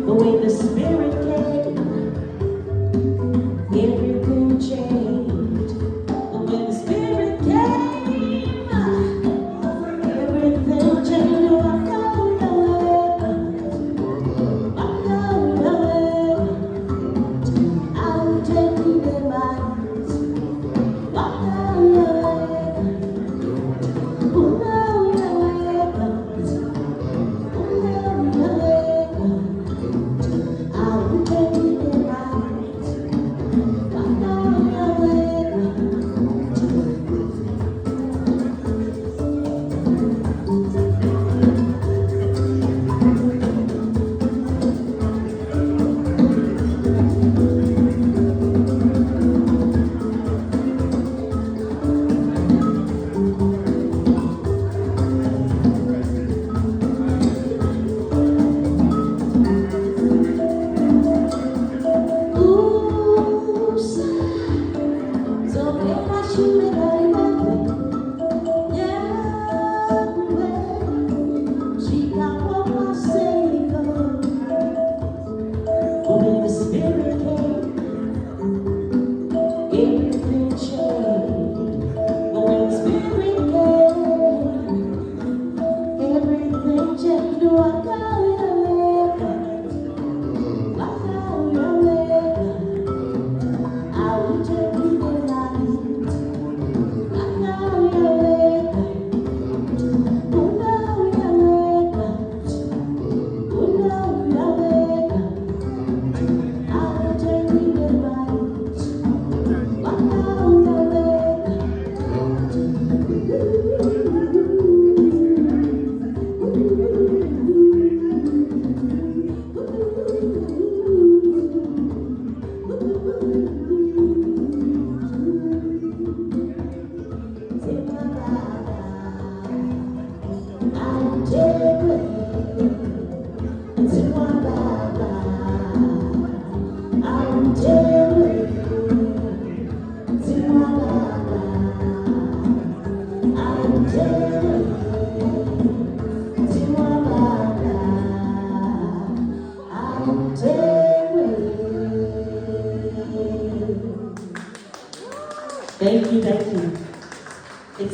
But when the Spirit came, everything changed. But when the Spirit came, everything changed. Oh, I know your way. I'll take you in my hands. I know your way. Oh, know your way. Oh, know your way. I'll take you in my hands. I know your way. Ooh, so if I shoot it very badly, yeah, she got what I say. But when the Spirit came, everything changed. But when the Spirit came, everything changed. Do I go your way? I go your way. I will take you in my hands. I know your way. Oh, know your way. Oh, know your way. I will take you in my hands. I know your way. Thank you, thank you.